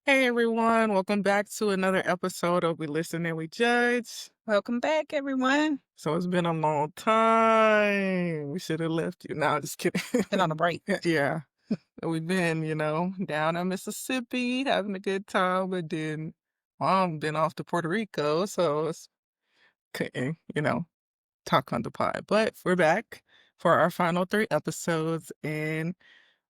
Hey everyone, welcome back to another episode of We Listen and We Judge. Welcome back, everyone. So it's been a long time. We should have left you. No, just kidding. Been on a break. Yeah. We've been, down in Mississippi having a good time, but then mom been off to Puerto Rico, so it's couldn't, talk on the pod. But we're back for our final three episodes, and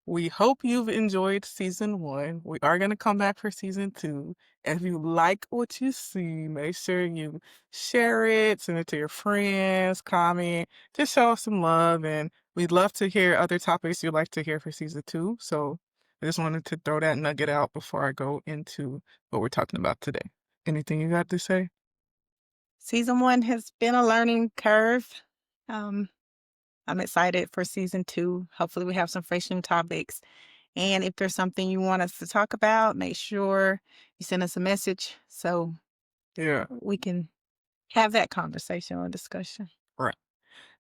we hope you've enjoyed season one. We are going to come back for season two. If you like what you see, make sure you share it, send it to your friends, comment, just show us some love. And we'd love to hear other topics you'd like to hear for season two. So I just wanted to throw that nugget out before I go into what we're talking about today. Anything you got to say? Season 1 has been a learning curve. Um, I'm excited for season 2. Hopefully, we have some fresh new topics. And if there's something you want us to talk about, make sure you send us a message so Yeah. we can have that conversation or discussion. Right.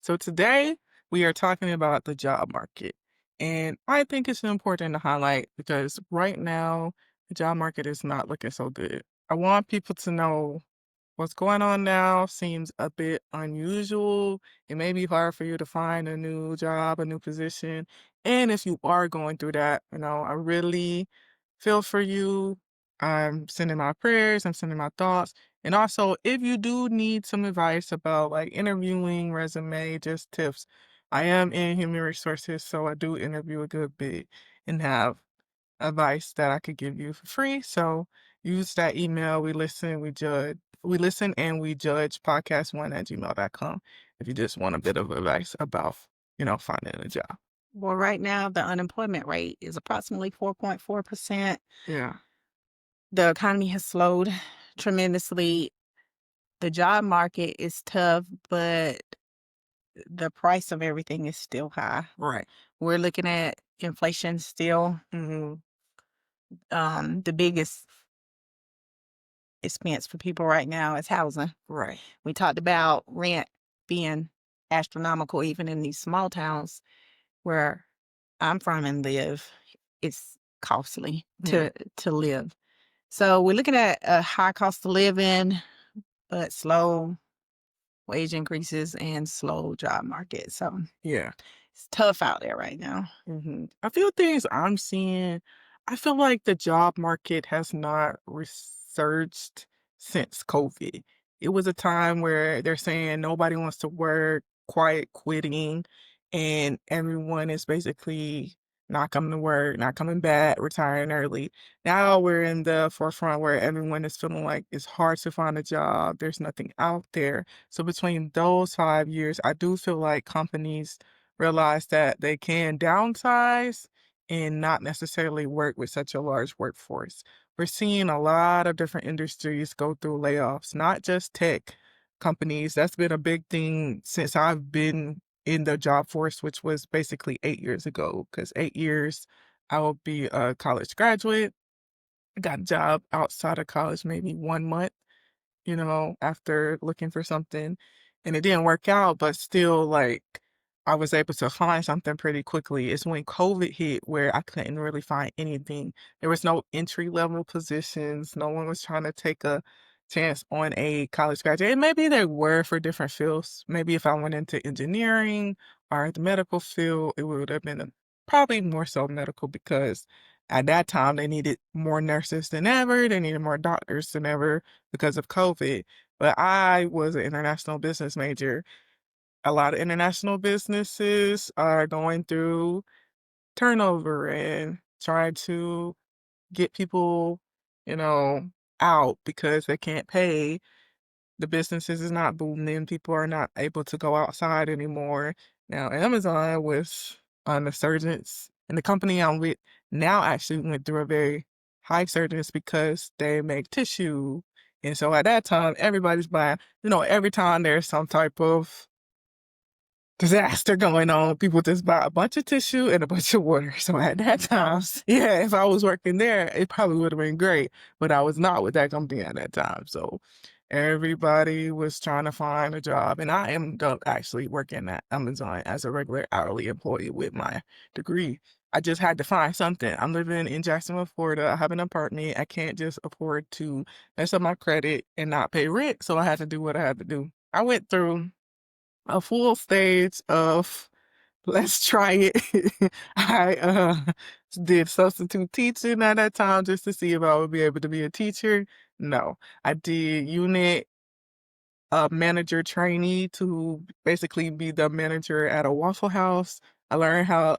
So today we are talking about the job market. And I think it's important to highlight because right now the job market is not looking so good. I want people to know what's going on now seems a bit unusual. It may be hard for you to find a new job, a new position. And if you are going through that, I really feel for you. I'm sending my prayers, I'm sending my thoughts. And also, if you do need some advice about like interviewing, resume, just tips, I am in human resources, so I do interview a good bit and have advice that I could give you for free. So use that email. We listen and we judge podcast1@gmail.com if you just want a bit of advice about, finding a job. Well, right now, the unemployment rate is approximately 4.4%. Yeah. The economy has slowed tremendously. The job market is tough, but the price of everything is still high. Right. We're looking at inflation still. Hmm. The biggest expense for people right now is housing. Right. We talked about rent being astronomical, even in these small towns where I'm from and live. It's costly Yeah. to live. So we're looking at a high cost of living, but slow wage increases and slow job market. So Yeah. it's tough out there right now. A few things I'm seeing. I feel like the job market has not resurged since COVID. It was a time where they're saying nobody wants to work, quiet quitting, and everyone is basically not coming to work, not coming back, retiring early. Now we're in the forefront where everyone is feeling like it's hard to find a job. There's nothing out there. So between those 5 years, I do feel like companies realize that they can downsize and not necessarily work with such a large workforce. We're seeing a lot of different industries go through layoffs, not just tech companies. That's been a big thing since I've been in the job force, which was basically 8 years ago. Because 8 years, I will be a college graduate. I got a job outside of college maybe 1 month, after looking for something and it didn't work out, but still like I was able to find something pretty quickly. It's when COVID hit where I couldn't really find anything. There was no entry level positions. No one was trying to take a chance on a college graduate. And maybe there were for different fields. Maybe if I went into engineering or the medical field, it would have been probably more so medical because at that time they needed more nurses than ever. They needed more doctors than ever because of COVID. But I was an international business major. A lot of international businesses are going through turnover and trying to get people, you know, out because they can't pay. The businesses is not booming. People are not able to go outside anymore. Now, Amazon was on the surgence, and the company I'm with now actually went through a very high surgence because they make tissue. And so at that time, everybody's buying, every time there's some type of disaster going on, people just buy a bunch of tissue and a bunch of water. So at that time, yeah, if I was working there, it probably would have been great. But I was not with that company at that time. So everybody was trying to find a job. And I ended up actually working at Amazon as a regular hourly employee with my degree. I just had to find something. I'm living in Jacksonville, Florida. I have an apartment. I can't just afford to mess up my credit and not pay rent, so I had to do what I had to do. I went through a full stage of let's try it. I did substitute teaching at that time just to see if I would be able to be a teacher. No, I did unit manager trainee to basically be the manager at a Waffle House. I learned how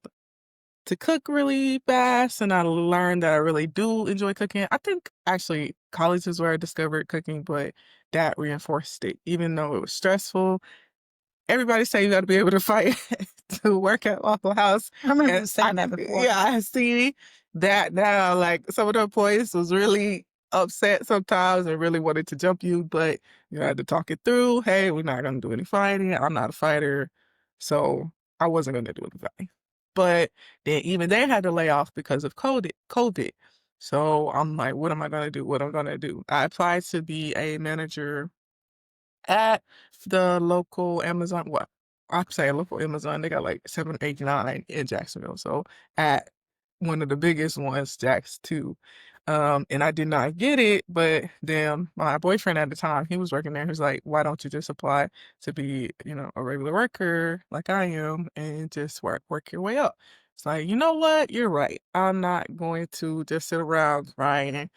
to cook really fast, and I learned that I really do enjoy cooking. I think actually college is where I discovered cooking, but that reinforced it. Even though it was stressful, everybody say you gotta be able to fight to work at Waffle House, I remember and you saying that before. yeah, I see that now, like, some of the employees was really upset sometimes and really wanted to jump you, but you had to talk it through. "Hey, we're not gonna do any fighting. I'm not a fighter." So, I wasn't gonna do any fighting. But then even they had to lay off because of COVID. So, I'm like, "What am I gonna do? What am I gonna do?" I applied to be a manager at the local Amazon, what I'm saying local Amazon, they got like 7, 8, 9 in Jacksonville. So at one of the biggest ones, Jax 2. And I did not get it, but then my boyfriend at the time, he was working there. He was like, why don't you just apply to be, a regular worker like I am and just work your way up? It's like, you know what? You're right. I'm not going to just sit around crying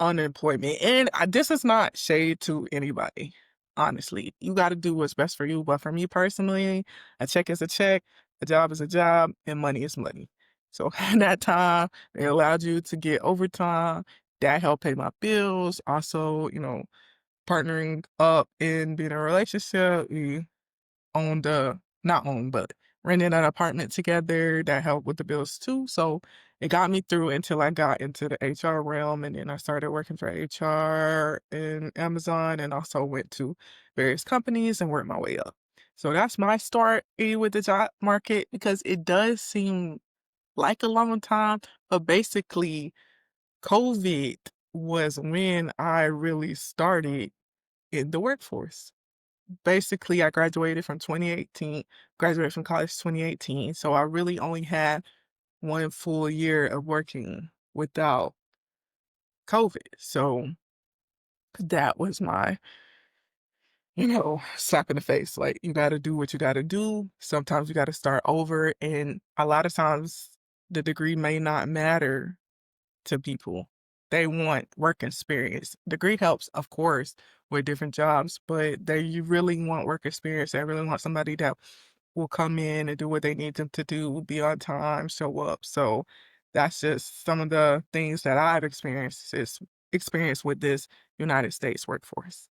unemployment. And this is not shade to anybody, honestly. You got to do what's best for you. But for me personally, a check is a check, a job is a job, and money is money. So at that time, it allowed you to get overtime. That helped pay my bills. Also, partnering up and being in a relationship, we owned not owned, but rented an apartment together that helped with the bills too. So it got me through until I got into the HR realm, and then I started working for HR and Amazon, and also went to various companies and worked my way up. So that's my story with the job market because it does seem like a long time, but basically COVID was when I really started in the workforce. Basically, I graduated from college 2018, so I really only had 1 full year of working without COVID, so that was my, slap in the face, like, you gotta do what you gotta do, sometimes you gotta start over, and a lot of times, the degree may not matter to people. They want work experience. Degree helps, of course, with different jobs, but they you really want work experience. They really want somebody that will come in and do what they need them to do, be on time, show up. So that's just some of the things that I've experienced with this United States workforce.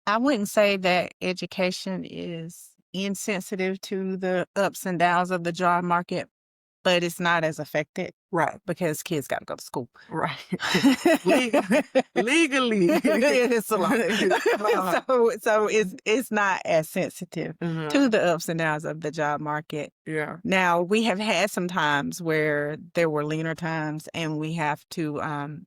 I wouldn't say that education is insensitive to the ups and downs of the job market, but it's not as affected Right, because kids gotta go to school. right. Leg- Legally. It's a lot. So it's not as sensitive to Mhm. the ups and downs of the job market. Yeah. Now, we have had some times where there were leaner times and we have to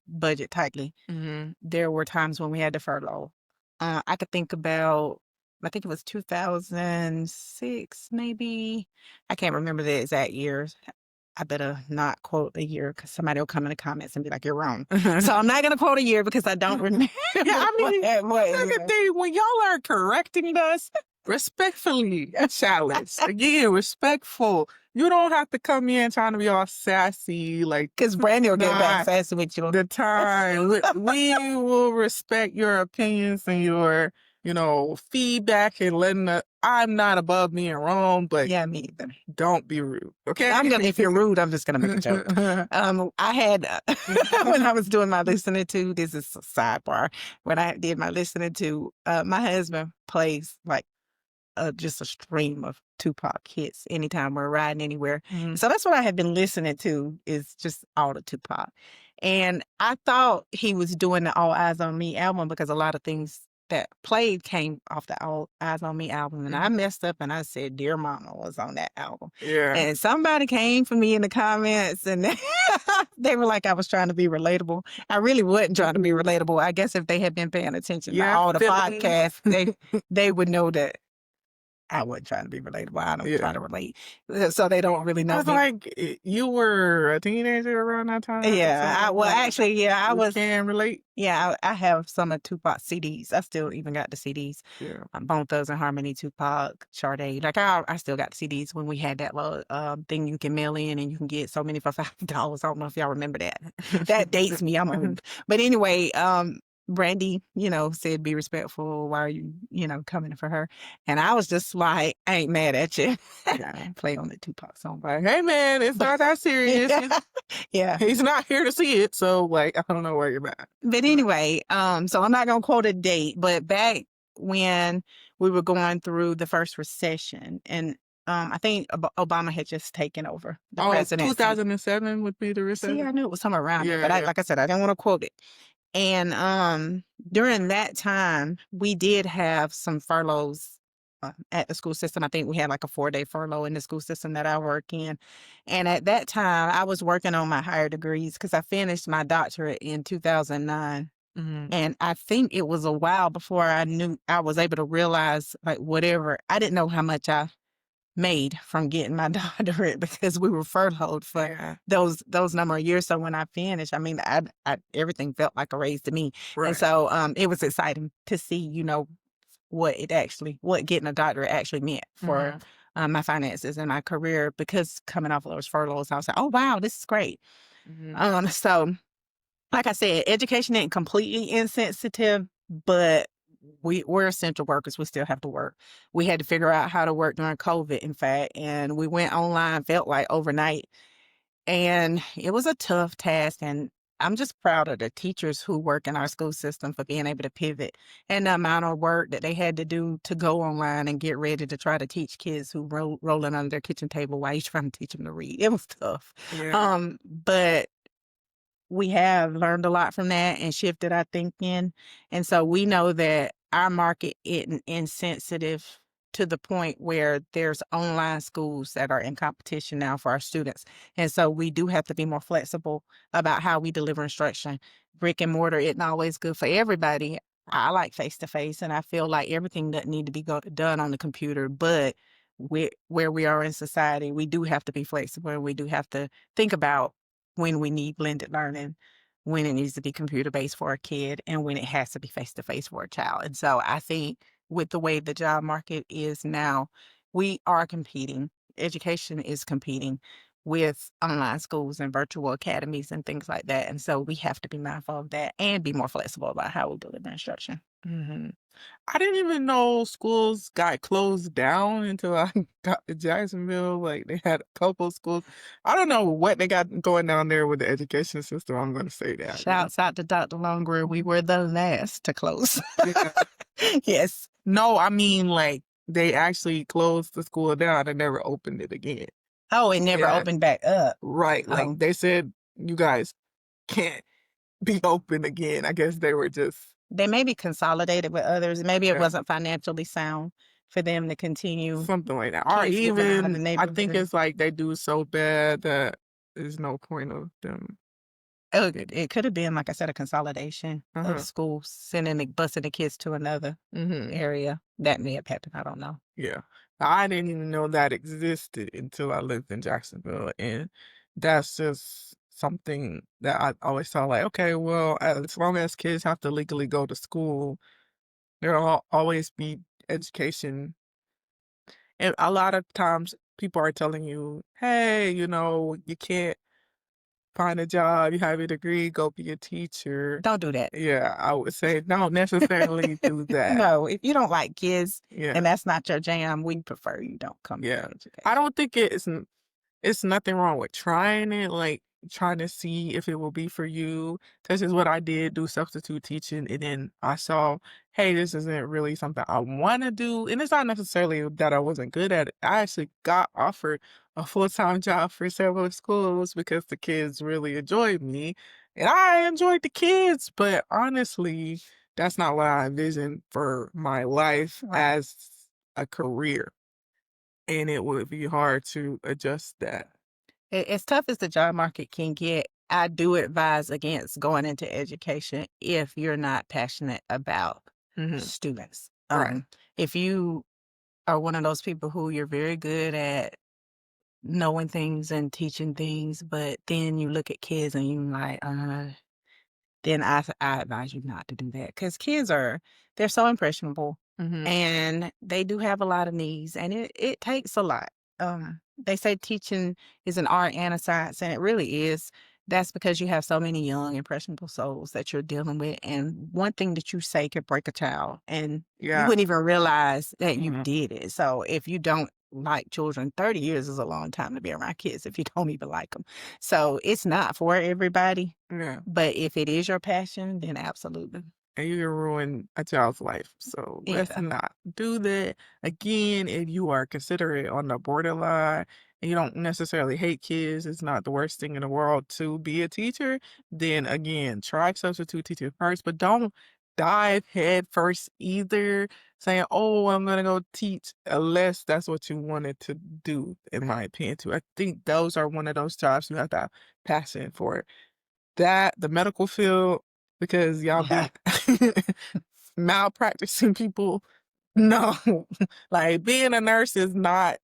budget tightly. Hmm. There were times when we had to furlough. I could think about, I think it was 2006, maybe. I can't remember the exact years. I better not quote a year because somebody will come in the comments and be like, "You're wrong." So I'm not gonna quote a year because I don't remember Yeah, I mean, what look at year. thing when y'all are correcting us, respectfully challenged. Again, respectful. You don't have to come in trying to be all sassy, like this Because is Brandy will get back not fast with you. the time. We will respect your opinions and your, feedback and I'm not above being wrong, but Yeah, me either. don't be rude. Okay? If you're rude, I'm just gonna make a joke. I had when I was doing my listening to, this is a sidebar. When I did my listening to, my husband plays like just a stream of Tupac hits anytime we're riding anywhere. Mhm. So that's what I have been listening to is just all the Tupac. And I thought he was doing the All Eyes on Me album because a lot of things that played came off the All Eyes on Me album. And I Mhm. messed up and I said, Dear Mama was on that album. Yeah. And somebody came for me in the comments and they were like I was trying to be relatable. I really wasn't trying to be relatable. I guess if they had been paying attention to Yeah, all the feelings. podcasts, they would know that I wasn't trying to be relatable. I don't try Yeah. to relate, so they don't really know 'Cause, me. like, you were a teenager around that time, Yeah, so, well, like, actually, yeah, I you was. can relate? Yeah, I have some of Tupac's CDs. I still even got the CDs. Yeah. Bone Thugs and Harmony, Tupac, Sade. Like I still got the CDs when we had that little thing you can mail in and you can get so many for $5. I don't know if y'all remember that. That dates me. I'm old. But anyway, Brandy, said be respectful. Why are you, coming for her? And I was just like, I ain't mad at you. Yeah. Play on the Tupac song. Like, "Hey, man, it's But not that serious. yeah, yeah. He's not here to see it, so, like, I don't know where you're at." But anyway, so I'm not gonna quote a date, but back when we were going through the first recession, and I think Obama had just taken over the Oh, presidency. 2007 would be the See, I recession? knew it was somewhere around there, Yeah, but yeah. like I said, I didn't want to quote it. And during that time, we did have some furloughs at the school system. I think we had like a 4-day furlough in the school system that I work in. And at that time, I was working on my higher degrees because I finished my doctorate in 2009. Mhm. And I think it was a while before I knew I was able to realize, like, whatever. I didn't know how much I made from getting my doctorate because we were furloughed for Yeah. those number of years. So when I finished, I mean, I everything felt like a raise to me. And Right. so it was exciting to see, what getting a doctorate actually meant for Mhm. my finances and my career, because coming off of those furloughs, I was like, oh wow, this is great. Mhm. So like I said, education ain't completely insensitive, but we're essential workers. We still have to work. We had to figure out how to work during COVID, in fact, and we went online, felt like overnight. And it was a tough task. And I'm just proud of the teachers who work in our school system for being able to pivot, and the amount of work that they had to do to go online and get ready to try to teach kids who rolling under their kitchen table while you're trying to teach them to read. It was tough. Yeah. But we have learned a lot from that and shifted our thinking. And so we know that our market isn't insensitive to the point where there's online schools that are in competition now for our students. And so we do have to be more flexible about how we deliver instruction. Brick and mortar isn't always good for everybody. I like face to face, and I feel like everything doesn't need to be done on the computer. But where we are in society, we do have to be flexible, and we do have to think about when we need blended learning, when it needs to be computer based for a kid, and when it has to be face to face for a child. And so I think with the way the job market is now, we are competing. Education is competing with online schools and virtual academies and things like that. And so we have to be mindful of that and be more flexible about how we deliver instruction. Mhm. I didn't even know schools got closed down until I got to Jacksonville. Like, they had a couple schools. I don't know what they got going down there with the education system. I'm gonna say that, you know? Shouts out to Dr. Longer. We were the last to close. Yeah. Yes. No, I mean, like, they actually closed the school down and never opened it again. Oh, it never Yeah, opened back up. right. Like, Oh, they said, "You guys can't be open again." I guess they were just they may be consolidated with others. Maybe it yeah, wasn't financially sound for them to continue something like that. Or kids living out of the even I think neighborhood. it's like they do so bad that there's no point of them Oh, it it could have been, like I said, a consolidation of uh-huh. schools, busing the kids to another Mhm. area. That may have happened. I don't know. Yeah. I didn't even know that existed until I lived in Jacksonville, and that's just something that I always thought like, okay, well, as long as kids have to legally go to school, there'll always be education. And a lot of times people are telling you, hey, you can't find a job, you have a degree, go be a teacher. Don't do that. Yeah, I would say don't necessarily do that. No, if you don't like kids Yeah, and that's not your jam, we prefer you don't come into yeah. I education. don't think it's nothing wrong with trying it, like, trying to see if it will be for you. This is what I did, do substitute teaching, and then I saw, "Hey, this isn't really something I wanna do," and it's not necessarily that I wasn't good at it. I actually got offered a full-time job for several schools because the kids really enjoyed me, and I enjoyed the kids, but honestly, that's not what I envisioned for my life Right. as a career, and it would be hard to adjust that. As tough as the job market can get, I do advise against going into education if you're not passionate about Mhm. students. Right. If you are one of those people who you're very good at knowing things and teaching things, but then you look at kids and you're like, then I advise you not to do that because kids they're so impressionable Mhm. and they do have a lot of needs and it takes a lot. They say teaching is an art and a science, and it really is. That's because you have so many young, impressionable souls that you're dealing with. And one thing that you say could break a child, and you Yeah. wouldn't even realize that you Mhm. did it. So if you don't like children, 30 years is a long time to be around kids if you don't even like them. So it's not for everybody, Yeah. but if it is your passion, then absolutely. And you can ruin a child's life. So let's Yeah. not do that. Again, if you are considerate on the borderline and you don't necessarily hate kids, it's not the worst thing in the world to be a teacher, then again, try substitute teaching first, but don't dive head first either, saying, oh, I'm going to go teach, unless that's what you wanted to do, in my opinion, too. I think those are one of those jobs you have to have passion for. That, the medical field, because y'all Yeah. be malpracticing people. No, like being a nurse is not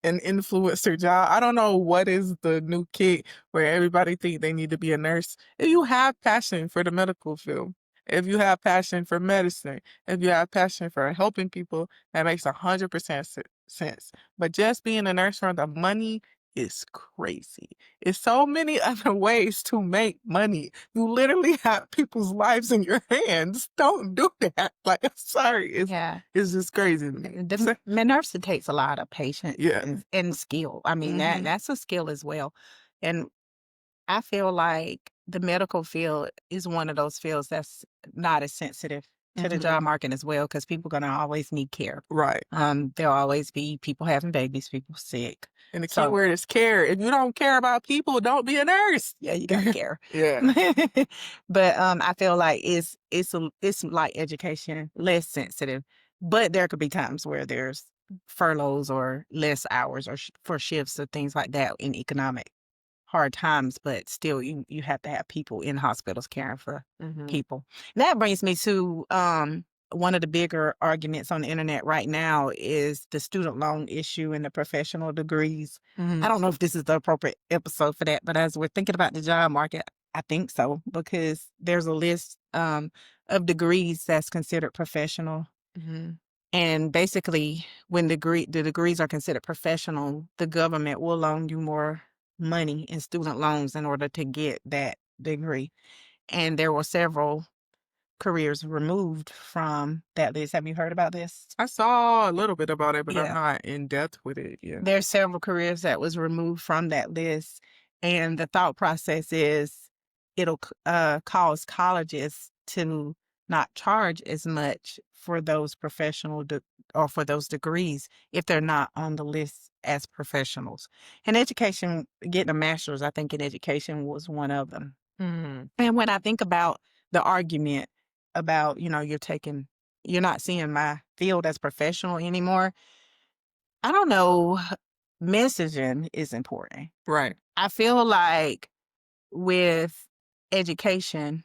an influencer job. I don't know what is the new kick where everybody think they need to be a nurse. If you have passion for the medical field, if you have passion for medicine, if you have passion for helping people, that makes 100% sense. But just being a nurse for the money is crazy. It's so many other ways to make money. You literally have people's lives in your hands. Don't do that. Like, I'm sorry. Yeah. It's just crazy to me. The nursing takes a lot of patience Yeah. and skill. I mean, Mhm. that's a skill as well. And I feel like the medical field is one of those fields that's not as sensitive to the Mhm. job market as well, because people gonna always need care. Right. There'll always be people having babies, people sick. And the key So word is care. If you don't care about people, don't be a nurse. yeah, you gotta care. Yeah. But I feel like it's like education, less sensitive. But there could be times where there's furloughs or less hours or for shifts or things like that in economic hard times, but still you have to have people in hospitals caring for Mhm. people. And that brings me to one of the bigger arguments on the internet right now is the student loan issue and the professional degrees. I Mhm. don't know if this is the appropriate episode for that, but as we're thinking about the job market, I think so because there's a list of degrees that's considered professional. Mhm. And basically, when the degrees are considered professional, the government will loan you more money in student loans in order to get that degree. And there were several careers removed from that list. Have you heard about this? I saw a little bit about it, but I'm Yeah. not in depth with it. Yeah. There's several careers that was removed from that list, and the thought process is cause colleges to not charge as much for those or for those degrees if they're not on the list as professionals. And education, getting a master's, I think in education was one of them. Mhm. And when I think about the argument about, you're not seeing my field as professional anymore, I don't know. Messaging is important. Right. I feel like with education,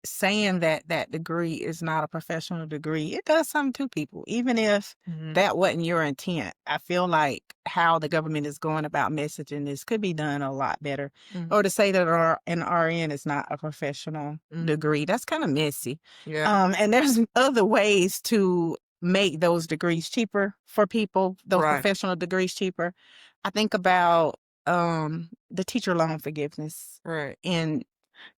saying that that degree is not a professional degree, it does something to people, even if Mhm. that wasn't your intent. I feel like how the government is going about messaging this could be done a lot better. Mhm. Or to say that an RN is not a professional Mhm. degree, that's kind of messy. Yeah. And there's other ways to make those degrees cheaper for people, those Right. professional degrees cheaper. I think about the teacher loan forgiveness, Right. and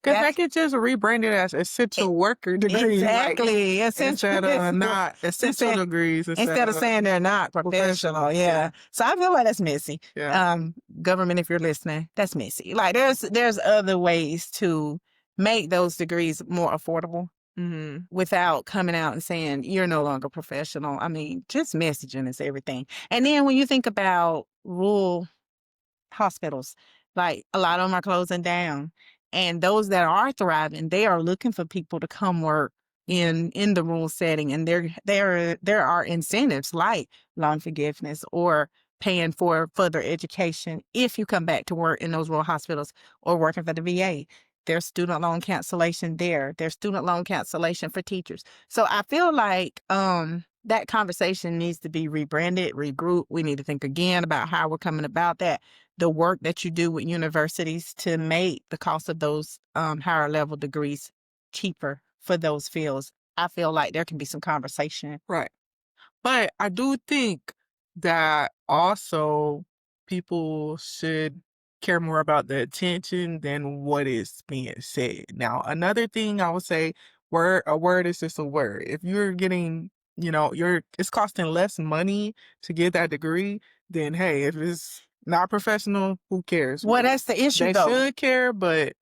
Because they that's could just rebrand it as it, essential worker degree, like exactly essential. instead of not essential degrees, instead Instead of of saying they're not professional. professional, Yeah. yeah. So I feel like that's messy. Yeah. Government, if you're listening, that's messy. Like there's other ways to make those degrees more affordable Mhm. without coming out and saying you're no longer professional. I mean, just messaging is everything. And then when you think about rural hospitals, like a lot of them are closing down. And those that are thriving, they are looking for people to come work in the rural setting. And there are incentives like loan forgiveness or paying for further education if you come back to work in those rural hospitals or working for the VA. There's student loan cancellation there. There's student loan cancellation for teachers. So I feel like that conversation needs to be rebranded, regrouped. We need to think again about how we're coming about that. The work that you do with universities to make the cost of those higher level degrees cheaper for those fields. I feel like there can be some conversation. Right. But I do think that also people should care more about the attention than what is being said. Now, another thing I would say, a word is just a word. If you're getting, it's costing less money to get that degree, then hey, if it's not professional, who cares Well, really? that's the issue They though. should care, but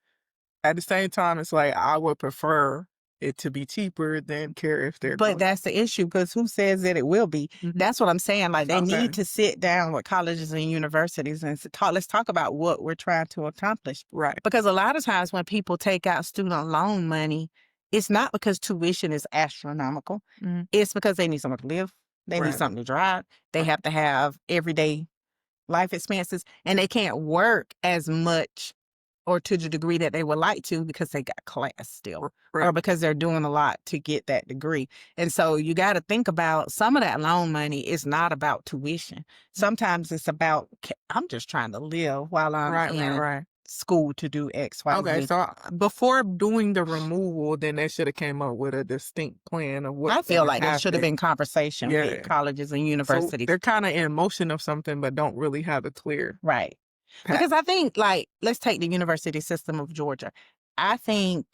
at the same time, it's like I would prefer it to be cheaper than care if they're But going. that's the issue because who says that it will be? Mhm. That's what I'm saying. Like they Okay. need to sit down with colleges and universities and talk. Let's talk about what we're trying to accomplish. Right. Because a lot of times when people take out student loan money, it's not because tuition is astronomical. Mhm. It's because they need somewhere to live. They need Right. something to drive. They Right. have to have everyday life expenses, and they can't work as much or to the degree that they would like to because they got class still or Right. because they're doing a lot to get that degree. And so you got to think about some of that loan money is not about tuition. Sometimes it's about, I'm just trying to live while I'm Right. Right. in Right. school to do X, Y, Okay. Z. So before doing the removal, then they should have came up with a distinct plan of what's I going feel to like there should have happen. been conversation with Yeah. colleges and So universities. they're kind of in motion of something, but don't really have a clear Right. path. Because I think, like, let's take the university system of Georgia. I think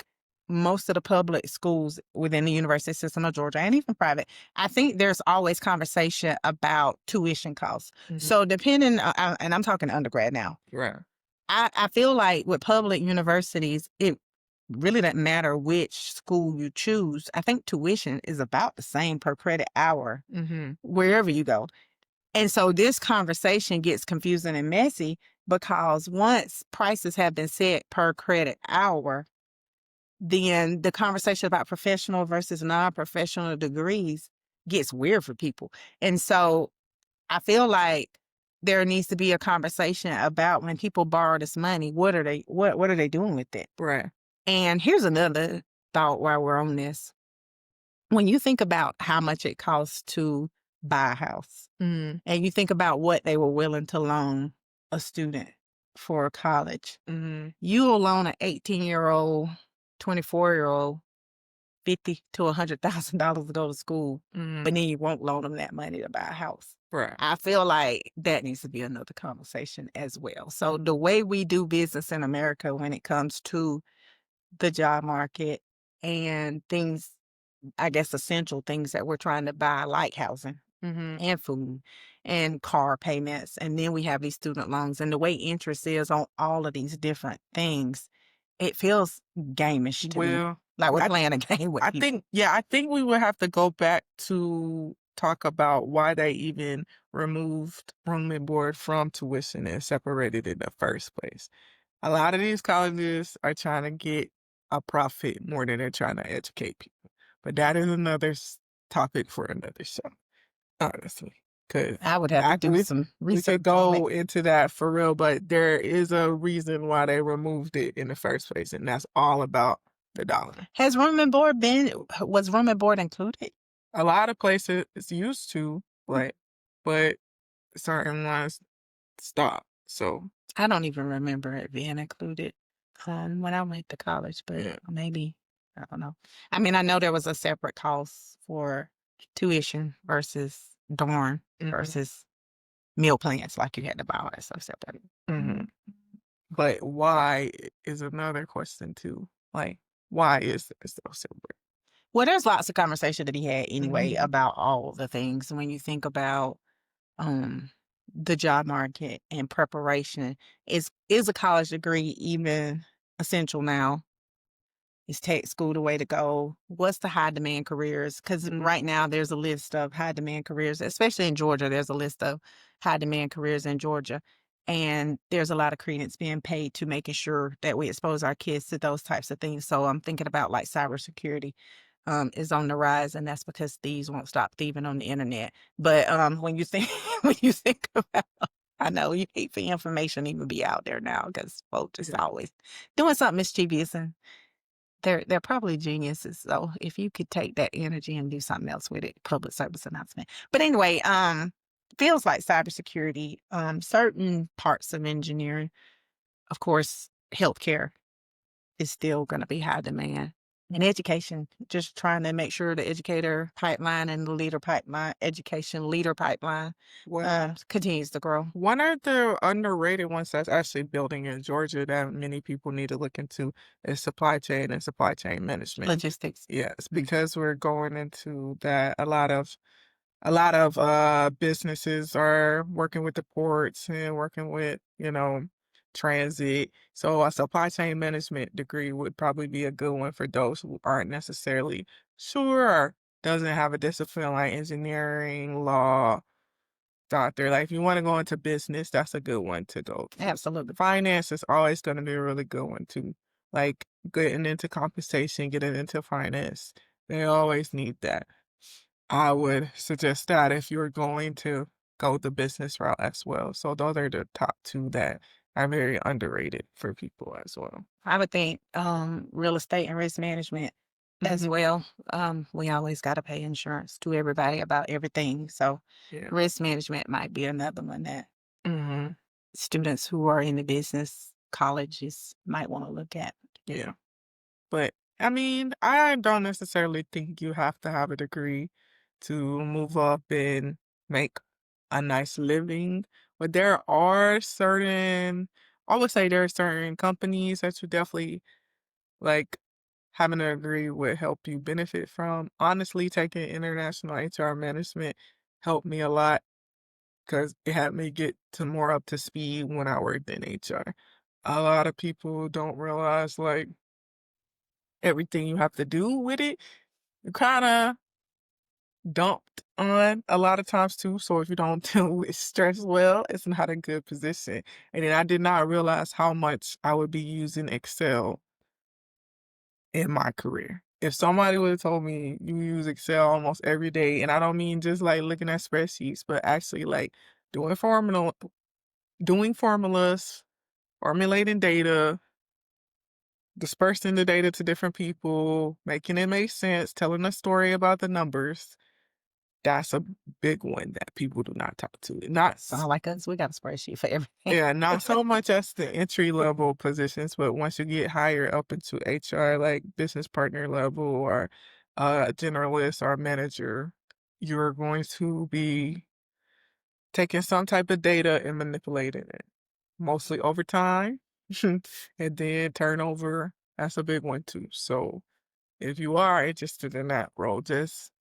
most of the public schools within the university system of Georgia and even private, I think there's always conversation about tuition costs. Mhm. So depending, and I'm talking undergrad now, Right. I feel like with public universities, it really doesn't matter which school you choose. I think tuition is about the same per credit hour Mm-hmm. wherever you go. And so this conversation gets confusing and messy because once prices have been set per credit hour, then the conversation about professional versus non-professional degrees gets weird for people. And so I feel like there needs to be a conversation about when people borrow this money, what are they doing with it? Right. And here's another thought while we're on this. When you think about how much it costs to buy a house, Mm-hmm. and you think about what they were willing to loan a student for college, Mm-hmm. you will loan an 18-year-old, 24-year-old 50 to $100,000 to go to school, Mm-hmm. but then you won't loan them that money to buy a house. Right. I feel like that needs to be another conversation as well. So the way we do business in America when it comes to the job market and things, I guess essential things that we're trying to buy, like housing Mm-hmm. and food and car payments. And then we have these student loans. And the way interest is on all of these different things, it feels gamish to me. Well, Like we're I playing a game with I people. think, yeah, I think we would have to go back to talk about why they even removed room and board from tuition and separated it in the first place. A lot of these colleges are trying to get a profit more than they're trying to educate people. But that is another topic for another show, honestly. Because I would have to do some we could research on it. go into that for real, but there is a reason why they removed it in the first place, and that's all about the dollar. Has room and board was room and board included? A lot of places it's used to, like, but certain ones stop. So I don't even remember it being included when I went to college, but yeah. maybe, I don't know. I mean, I know there was a separate cost for tuition versus dorm Hmm. versus meal plans, like you had to buy all that stuff separate. Hmm. But why is another question too. Like, why is this so separate? Well, there's lots of conversation to be had anyway Hmm. about all the things when you think about um the job market and preparation. Is a college degree even essential now? Is tech school the way to go? What's the high demand careers? Because Hmm. right now there's a list of high demand careers, especially in Georgia. There's a list of high demand careers in Georgia. And there's a lot of credence being paid to making sure that we expose our kids to those types of things. So I'm thinking about like cybersecurity is on the rise, and that's because thieves won't stop thieving on the internet. But when you think when you think about, I know you hate for information to even be out there now because folks is Yeah. always doing something mischievous and they're probably geniuses, so if you could take that energy and do something else with it, public service announcement. But anyway, feels like cybersecurity, certain parts of engineering, of course, healthcare is still gonna be high demand. And education, just trying to make sure the educator pipeline and the leader pipeline education leader pipeline, What continues to grow. one of the underrated ones that's actually building in Georgia that many people need to look into is supply chain and supply chain management. Logistics. Yes, because we're going into that. A lot of businesses are working with the ports and working with, transit. So a supply chain management degree would probably be a good one for those who aren't necessarily sure or doesn't have a discipline like engineering, law, doctor. Like if you want to go into business, that's a good one to go to. Absolutely. Finance is always going to be a really good one too. Like getting into compensation, getting into finance. They always need that. I would suggest that if you're going to go the business route as well. So those are the top two that are very underrated for people as well. I would think, real estate and risk management as Mhm. well. We always gotta pay insurance to everybody about everything, so Yeah. risk management might be another one that Mhm. students who are in the business colleges might wanna look at. Yeah. But I mean, I don't necessarily think you have to have a degree to move up and make a nice living. But there are certain, I would say there are certain companies that you definitely like having a degree would help you benefit from. Honestly, taking international HR management helped me a lot because it had me get to more up to speed when I worked in HR. A lot of people don't realize like everything you have to do with it. You kind of dumped on a lot of times too. So if you don't deal with stress well, it's not a good position. And then I did not realize how much I would be using Excel in my career. If somebody would have told me you use Excel almost every day, and I don't mean just like looking at spreadsheets, but actually like doing formula, doing formulas, formulating data, dispersing the data to different people, making it make sense, telling a story about the numbers. That's a big one that people do not talk to. Not Sound like us, we got a spreadsheet for everything. Yeah, not so much as the entry level positions, but once you get higher up into HR, like business partner level or generalist or manager, you're going to be taking some type of data and manipulating it, mostly over time. And then turnover, that's a big one too. So if you are interested in that role, just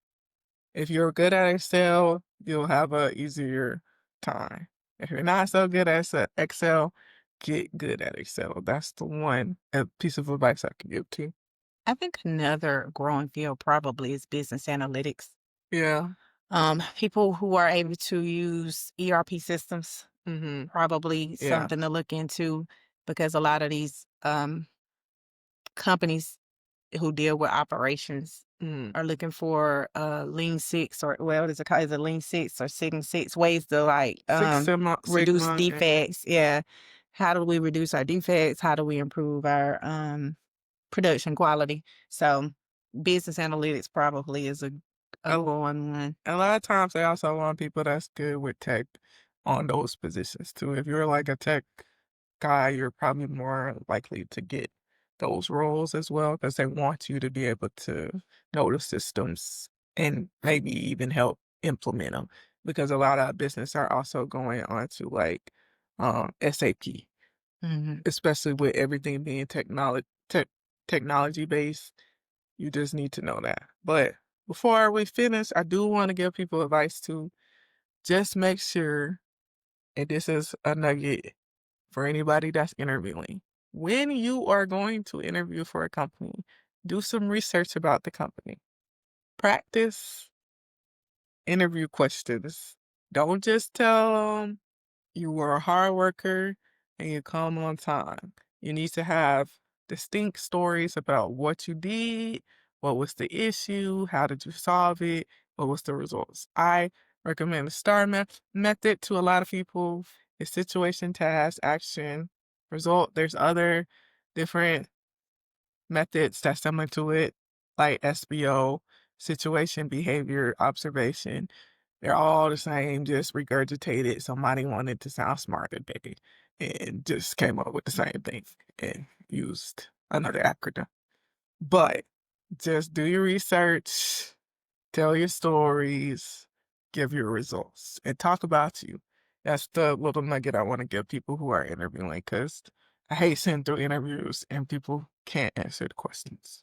if you're good at Excel, you'll have a easier time. If you're not so good at Excel, get good at Excel. That's the one piece of advice I can give to you. I think another growing field probably is business analytics. Yeah. People who are able to use ERP systems, Mhm. probably Yeah. something to look into because a lot of these companies who deal with operations Mhm. are looking for lean six or well, what is it called? Is it lean six or six ways to like Six reduce Sigma and defects? Yeah. How do we reduce our defects? How do we improve our production quality? So business analytics probably is a a, growing one. a lot of times they also want people that's good with tech on those positions too. If you're like a tech guy, you're probably more likely to get those roles as well because they want you to be able to know the systems and maybe even help implement them. Because a lot of business are also going on to like SAP, Mhm. especially with everything being technology based. You just need to know that. But before we finish, I do want to give people advice to just make sure, and this is a nugget for anybody that's interviewing. When you are going to interview for a company, do some research about the company. Practice interview questions. Don't just tell them you were a hard worker and you come on time. You need to have distinct stories about what you did, what was the issue, how did you solve it, what was the results. I recommend the STAR method to a lot of people. It's situation, task, action, result. There's other different methods that's similar to it, like SBO, situation, behavior, observation. They're all the same, just regurgitated. Somebody wanted to sound smart today and just came up with the same thing and used another acronym. But just do your research, tell your stories, give your results, and talk about you. That's the little nugget I want to give people who are interviewing because I hate sitting through interviews and people can't answer the questions.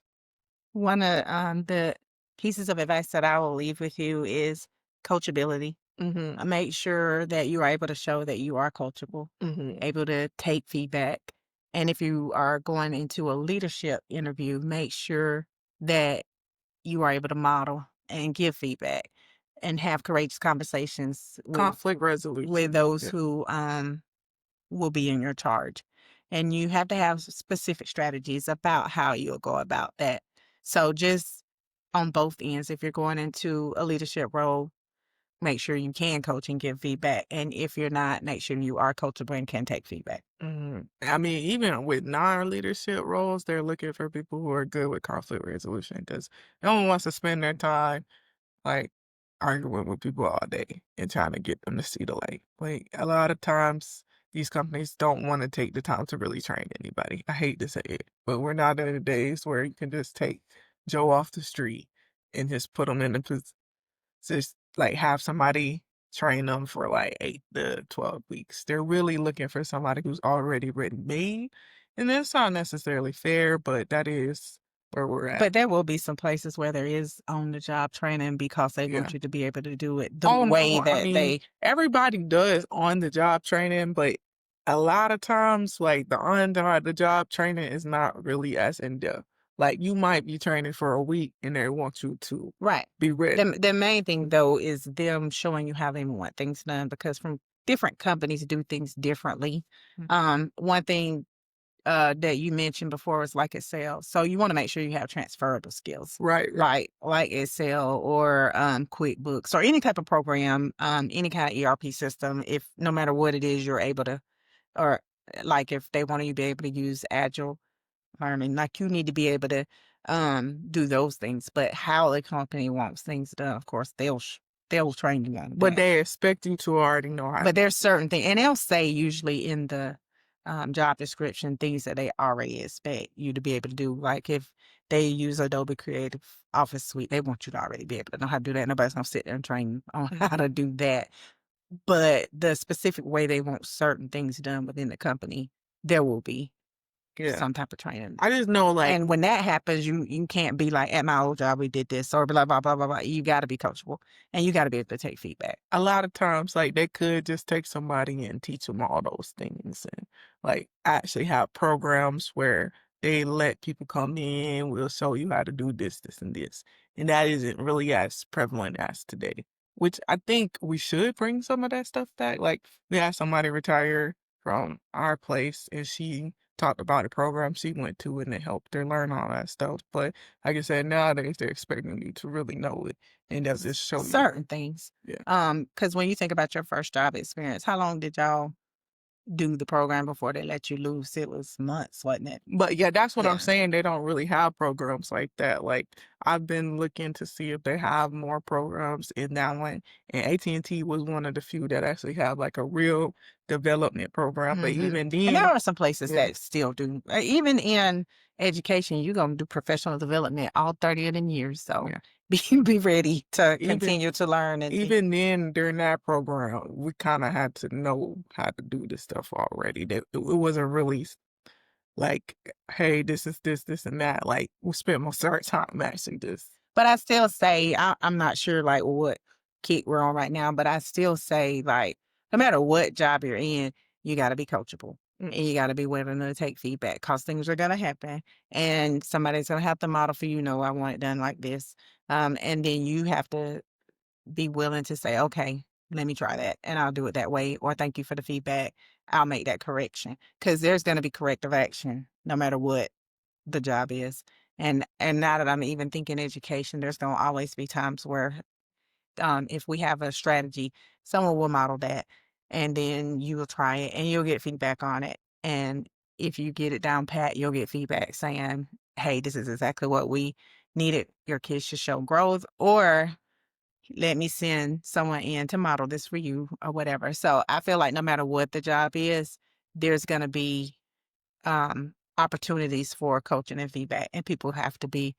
One of the pieces of advice that I will leave with you is coachability. Mhm, Make sure that you are able to show that you are coachable, mhm. able to take feedback. And if you are going into a leadership interview, make sure that you are able to model and give feedback and have courageous conversations Conflict with resolution. those Yeah. who will be in your charge. And you have to have specific strategies about how you'll go about that. So just on both ends, if you're going into a leadership role, make sure you can coach and give feedback. And if you're not, make sure you are coachable and can take feedback. Mhm. I mean, even with non-leadership roles, they're looking for people who are good with conflict resolution because no one wants to spend their time like arguing with people all day and trying to get them to see the light. Like a lot of times, these companies don't want to take the time to really train anybody. I hate to say it, but we're not in the days where you can just take Joe off the street and just put them in the just like have somebody train them for like 8 to 12 weeks. They're really looking for somebody who's already ready made. And that's not necessarily fair, but that is where we're at. But there will be some places where there is on the job training because they Yeah. want you to be able to do it the Oh way no, I that mean, they everybody does on the job training, but a lot of times, like the job training is not really as in depth. Like you might be training for a week and they want you to right. be ready. The main thing though is them showing you how they want things done because from different companies do things differently. Mm. One thing that you mentioned before was like Excel. So you want to make sure you have transferable skills, Right, right. like Excel or QuickBooks or any type of program, any kind of ERP system. If no matter what it is, you're able to, or like if they want you to be able to use Agile learning, like you need to be able to do those things. But how the company wants things done, of course, they'll train you on But that. they expect you to already know how to But do there's certain things, and they'll say usually in the job description things that they already expect you to be able to do. Like if they use Adobe Creative Office Suite, they want you to already be able to know how to do that. Nobody's gonna sit there and train you on how to do that. But the specific way they want certain things done within the company, there will be yeah. some type of training. I just know, like, And when that happens, you can't be like, "At my old job, we did this," or blah, blah, blah, blah, blah. You gotta be coachable, and you gotta be able to take feedback. a lot of times, like, they could just take somebody and teach them all those things and, like, actually have programs where they let people come in, "We'll show you how to do this, this, and this." And that isn't really as prevalent as today, which I think we should bring some of that stuff back. Like, we had somebody retire from our place, and she talked about a program she went to, and it helped her learn all that stuff. But like I said, nowadays, they're expecting you to really know it, and they'll just show you. Certain things. Yeah. Because when you think about your first job experience, how long did y'all do the program before they let you loose? It was months, wasn't it? But yeah, that's what I'm Yeah. saying. They don't really have programs like that. Like I've been looking to see if they have more programs in that one. And AT&T was one of the few that actually have like a real development program. But Mhm. even And there then, are some places yeah, that still do. Even in education, you're gonna do professional development all 30 of them years. So yeah. be ready to Even continue to learn and think. even then during that program, we kind of had to know how to do this stuff already. That it wasn't really like, hey, this is this, this, and that. Like we spent most of our time actually just But I still say I'm not sure like what kick we're on right now, but I still say like no matter what job you're in, you got to be coachable mm, and you got to be willing to take feedback because things are gonna happen and somebody's gonna have to model for you. No, I want it done like this, and then you have to be willing to say, okay, let me try that and I'll do it that way, or thank you for the feedback. I'll make that correction because there's gonna be corrective action no matter what the job is. And now that I'm even thinking education, there's gonna always be times where if we have a strategy, someone will model that and then you will try it and you'll get feedback on it. And if you get it down pat, you'll get feedback saying, hey, this is exactly what we needed your kids to show growth, or let me send someone in to model this for you or whatever. So I feel like no matter what the job is, there's going to be opportunities for coaching and feedback, and people have to be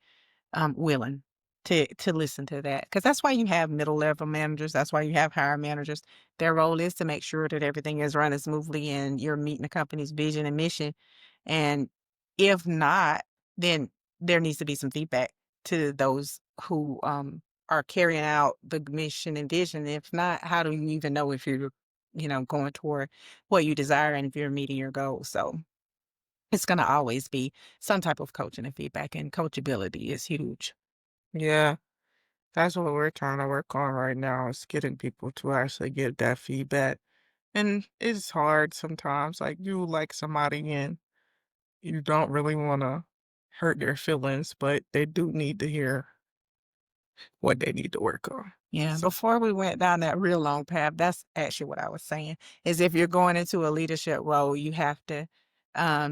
willing to listen to that, because that's why you have middle level managers. That's why you have higher managers. Their role is to make sure that everything is running smoothly and you're meeting the company's vision and mission. And if not, then there needs to be some feedback to those who are carrying out the mission and vision. If not, how do you even know if you're, going toward what you desire and if you're meeting your goals? So it's going to always be some type of coaching and feedback, and coachability is huge. Yeah, that's what we're trying to work on right now is getting people to actually get that feedback. And it's hard sometimes. Like you like somebody and you don't really want to hurt their feelings, but they do need to hear what they need to work on. Yeah, So, before we went down that real long path, that's actually what I was saying, is if you're going into a leadership role, you have to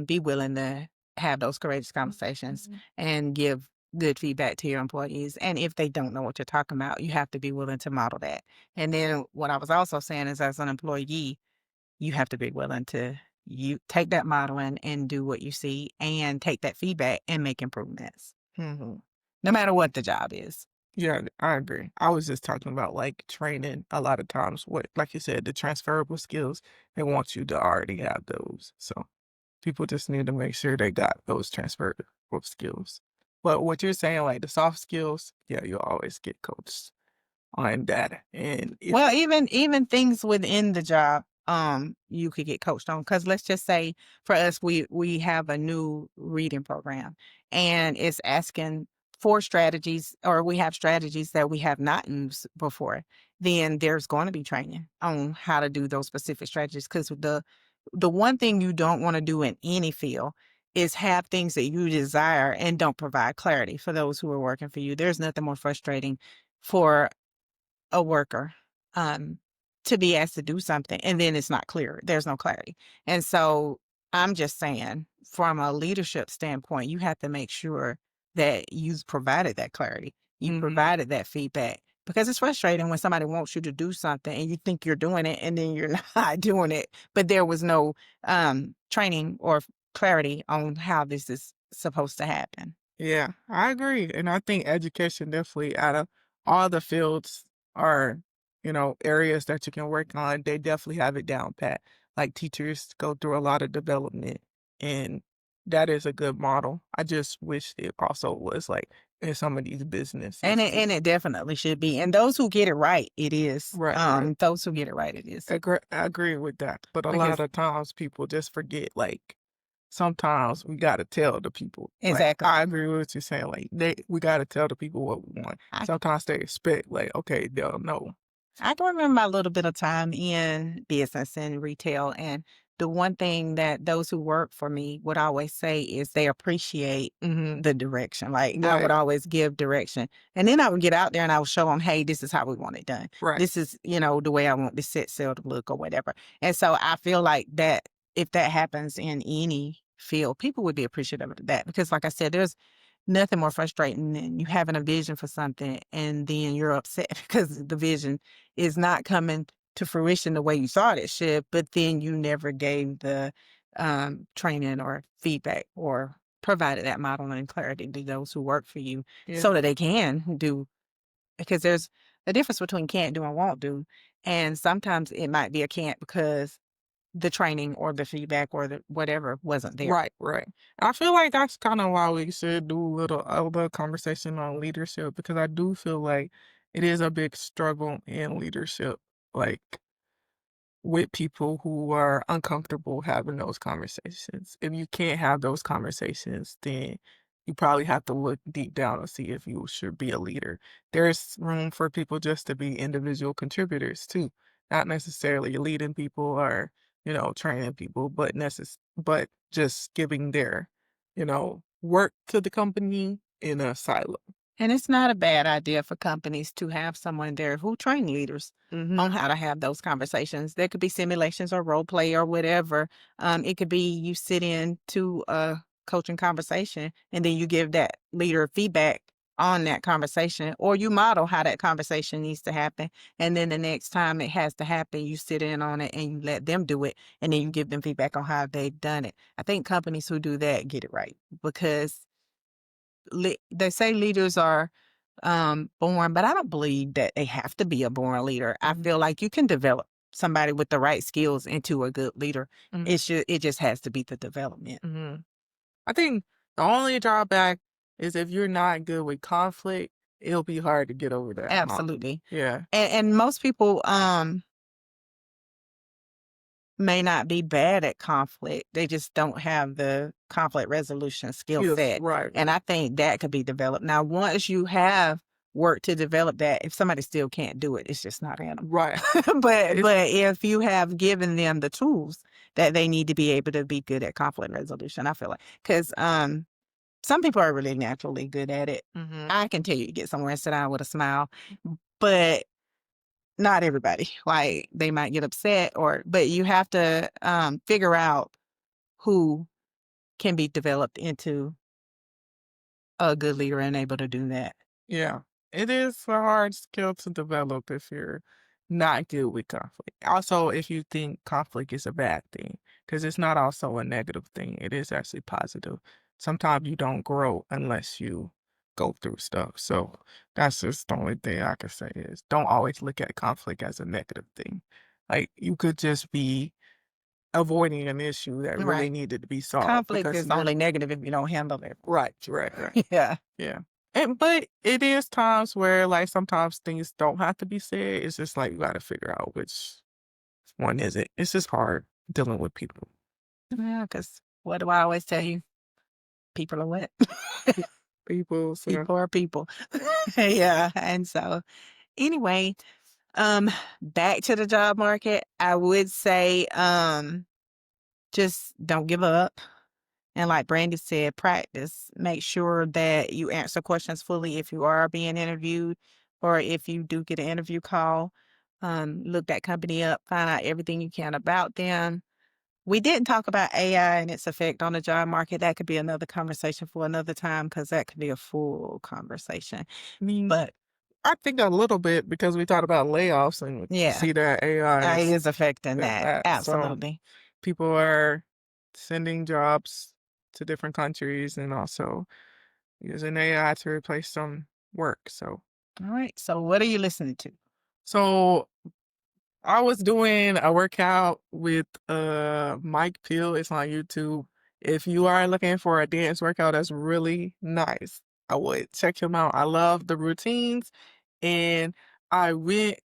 be willing to have those courageous conversations mhm. and give good feedback to your employees. And if they don't know what you're talking about, you have to be willing to model that. And then what I was also saying is, as an employee, you have to be willing to you take that modeling and do what you see and take that feedback and make improvements, Mhm. no matter what the job is. Yeah, I agree. I was just talking about like training a lot of times. What, like you said, the transferable skills, they want you to already have those. So people just need to make sure they got those transferable skills. But what you're saying, like the soft skills, yeah, you'll always get coached on that. And if, Well, even things within the job, you could get coached on. Because let's just say for us, we have a new reading program, and it's asking for strategies, or we have strategies that we have not used before. Then there's going to be training on how to do those specific strategies. Because the one thing you don't want to do in any field is have things that you desire and don't provide clarity for those who are working for you. There's nothing more frustrating for a worker, um, to be asked to do something and then it's not clear. There's no clarity. And so I'm just saying, from a leadership standpoint, you have to make sure that you've provided that clarity. You mhm, provided that feedback, because it's frustrating when somebody wants you to do something and you think you're doing it and then you're not doing it, but there was no training or clarity on how this is supposed to happen. yeah, I agree. And I think education definitely out of all the fields are, areas that you can work on, they definitely have it down pat. Like teachers go through a lot of development and that is a good model. I just wish it also was like in some of these And businesses it too. and it definitely should be, and those who get it right, it is. Right, right. Those who get it right, it is. I agree with that. But a lot Because of times people just forget, like, sometimes we gotta tell the people. Like, exactly. I agree with what you're saying. Like, we gotta tell the people what we want. I Sometimes they expect, like, okay, they'll know. I can remember my little bit of time in business and retail, and the one thing that those who work for me would always say is they appreciate Mhm. the direction. Like, I would Right, always give direction, and then I would get out there and I would show them, "Hey, this is how we want it done. right. This is, the way I want this set sail to look or whatever." And so I feel like that if that happens in any field, people would be appreciative of that, because, like I said, there's nothing more frustrating than you having a vision for something and then you're upset because the vision is not coming to fruition the way you thought it should, but then you never gave the training or feedback or provided that modeling and clarity to those who work for you Yeah. so that they can do, because there's a difference between can't do and won't do. And sometimes it might be a can't because the training or the feedback or the whatever wasn't there. Right, right. I feel like that's kinda why we should do a little conversation on leadership because I do feel like it is a big struggle in leadership. Like with people who are uncomfortable having those conversations. If you can't have those conversations, then you probably have to look deep down and see if you should be a leader. There's room for people just to be individual contributors too, not necessarily leading people or, training people, but just giving their, work to the company in a silo. And it's not a bad idea for companies to have someone there who train leaders Mhm. on how to have those conversations. There could be simulations or role play or whatever. It could be you sit in to coaching conversation, and then you give that leader feedback on that conversation, or you model how that conversation needs to happen. And then the next time it has to happen, you sit in on it and you let them do it, and then you give them feedback on how they've done it. I think companies who do that get it right because they say leaders are born, but I don't believe that they have to be a born leader. I Mhm. feel like you can develop somebody with the right skills into a good leader. Mhm. It just has to be the development. Mhm. I think the only drawback is if you're not good with conflict, it'll be hard to get over that hump. Absolutely. Yeah. And most people may not be bad at conflict. They just don't have the conflict resolution skill Skills, set. right. And I think that could be developed. Now, once you have worked to develop that, if somebody still can't do it, it's just not in them. Right. but It's but if you have given them the tools that they need to be able to be good at conflict resolution, I feel like because some people are really naturally good at it. mhm. I can tell you to get somewhere and sit down with a smile, but not everybody. Like they might get upset but you have to figure out who can be developed into a good leader and able to do that. Yeah. It is a hard skill to develop if you're not good with conflict. Also, if you think conflict is a bad thing, because it's not also a negative thing. It is actually positive. Sometimes you don't grow unless you go through stuff. So that's just the only thing I can say is don't always look at conflict as a negative thing. Like you could just be avoiding an issue that really Right. needed to be solved Conflict because is you're only negative if you don't handle it. right, right, right. Yeah. Yeah. But it is times where, like, sometimes things don't have to be said. It's just like you gotta figure out which one is it. It's just hard dealing with people. Yeah, because what do I always tell you? People are what? Pe- People, so People are people. Yeah. And so anyway, back to the job market, I would say just don't give up. And like Brandy said, practice. Make sure that you answer questions fully if you are being interviewed or if you do get an interview call. Look that company up, find out everything you can about them. We didn't talk about AI and its effect on the job market. That could be another conversation for another time because that could be a full conversation. I mean, But I think a little bit because we talked about layoffs and we yeah, see that AI AI is is affecting that. that. So Absolutely. people are sending jobs to different countries and also using AI to replace some work. All right. So, what are you listening to? So I was doing a workout with Mike Peel. It's on YouTube. If you are looking for a dance workout that's really nice, I would check him out. I love the routines and I went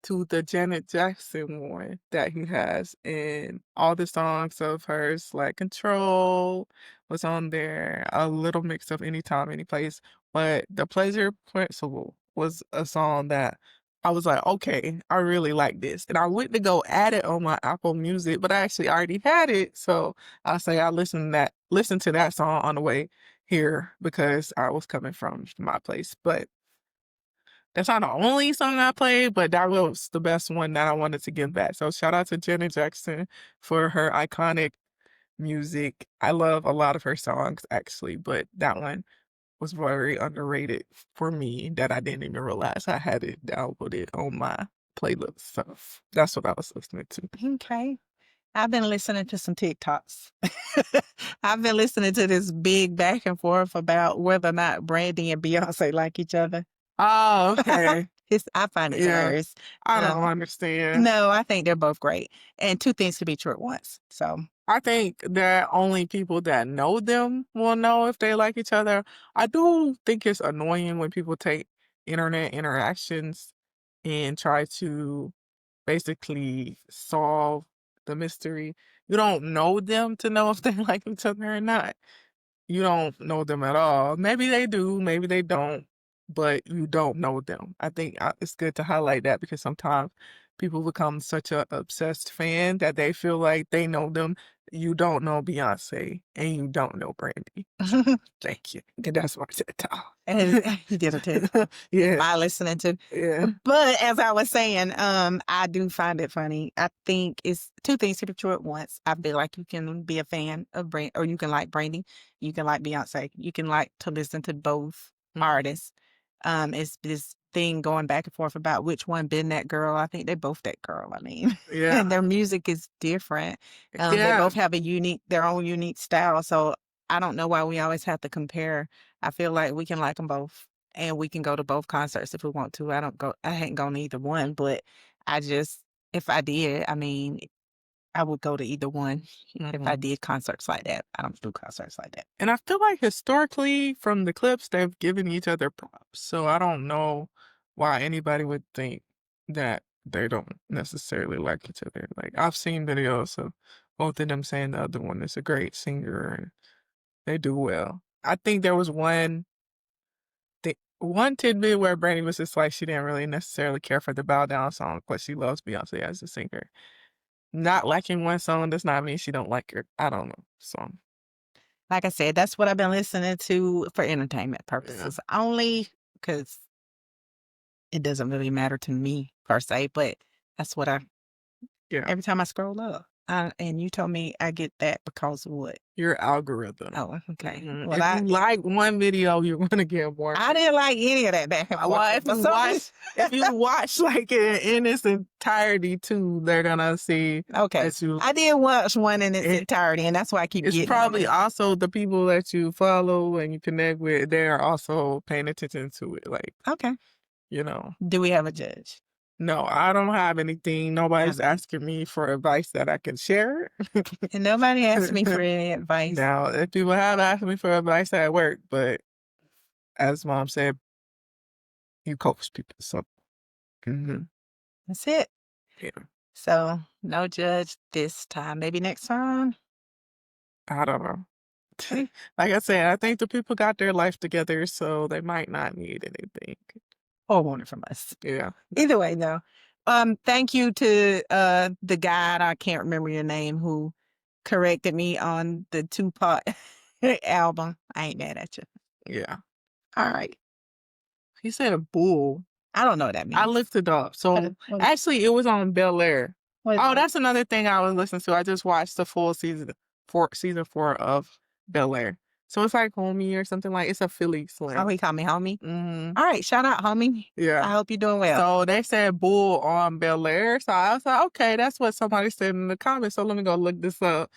to the Janet Jackson one that he has, and all the songs of hers, like Control was on there, a little mix of Anytime, Any Place. But The Pleasure Principle was a song that I was like, okay, I really like this. And I went to go add it on my Apple Music, but I actually already had it. So I say I listened to that song on the way here because I was coming from my place. But that's not the only song I played, but that was the best one that I wanted to give back. So shout out to Janet Jackson for her iconic music. I love a lot of her songs actually, but that one was very underrated for me that I didn't even realize I had it downloaded on my playlist. So that's what I was listening to. Okay. I've been listening to some TikToks. I've been listening to this big back and forth about whether or not Brandy and Beyonce like each other. Oh, okay. I find it Yeah. hilarious. I don't Um, understand. no, I think they're both great. And two things to be true at once. So, I think that only people that know them will know if they like each other. I do think it's annoying when people take internet interactions and try to basically solve the mystery. You don't know them to know if they like each other or not. You don't know them at all. Maybe they do, maybe they don't, but you don't know them. I think it's good to highlight that because sometimes people become such a obsessed fan that they feel like they know them. You don't know Beyonce and you don't know Brandy. Thank you. And that's what I said, And Tom. you did a TED Talk. Yeah, My listening to. yeah, But as I was saying, I do find it funny. I think it's two things to be true at once. I feel like you can be a fan of Brand, or you can like Brandy, you can like Beyonce, you can like to listen to both artists. It's this thing going back and forth about which one been that girl. I think they both that girl. I mean, yeah, and their music is different. They yeah, both have their own unique style. So I don't know why we always have to compare. I feel like we can like them both and we can go to both concerts if we want to. I hadn't gone to either one, but I just, if I did, I mean, I would go to either one if I mhm. did concerts like that. I don't do concerts like that. And I feel like historically, from the clips, they've given each other props. So I don't know why anybody would think that they don't necessarily like each other. Like I've seen videos of both of them saying the other one is a great singer and they do well. I think there was one tidbit where Brandy was just like she didn't really necessarily care for the Bow Down song, but she loves Beyonce as a singer. Not liking one song does not mean she don't like her. I don't know song. Like I said, that's what I've been listening to for entertainment Yeah, purposes only because it doesn't really matter to me per se, but that's what yeah. every time I scroll up. And you told me I get that because of what? Your algorithm. Oh, okay. Mhm. Well, If you like one video, you're gonna get more. I didn't like any of that back and forth. Well, For some reason- if you watch like it in its entirety too, they're gonna see okay. that you. I did watch one in its It, entirety, and that's why I keep it's getting probably it. also the people that you follow and you connect with. They are also paying attention to it. Like Okay. you know, Do we have a judge? no, I don't have anything. Nobody's Okay. asking me for advice that I can share. And nobody asked me for any advice. Now, if people have asked me for advice at work, but as mom said, you coach people. So, mhm, That's it. yeah, So no judge this time. Maybe next time. I don't know. Okay. Like I said, I think the people got their life together, so they might not need anything. Or want it from us. Yeah. Either way, though. Thank you to the guy, I can't remember your name, who corrected me on the Tupac album. I ain't mad at you. Yeah. All right. He said a bull. I don't know what that I means. looked it up. So What, actually, it was on Bel Air. what is Oh, that? that's another thing I was listening to. I just watched the full season 4 of Bel Air. So it's like homie or something like it's a Philly Oh, slang. he called me homie. Hmm. All right. Shout out, homie. I Yeah. hope you're doing well. So they said bull on Bel Air. So I was like, okay, that's what somebody said in the comments. So let me go look this up.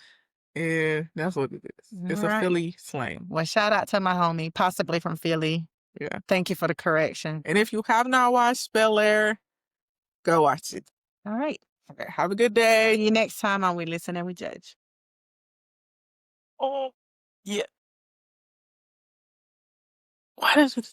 And that's what it is. It's All a right. Philly slang. Well, shout out to my homie, possibly from Philly. Yeah. Thank you for the correction. And if you have not watched Bel Air, go watch it. All right. Okay. Have a good See day. you next time on We Listen and We Judge. Oh, yeah. Why does it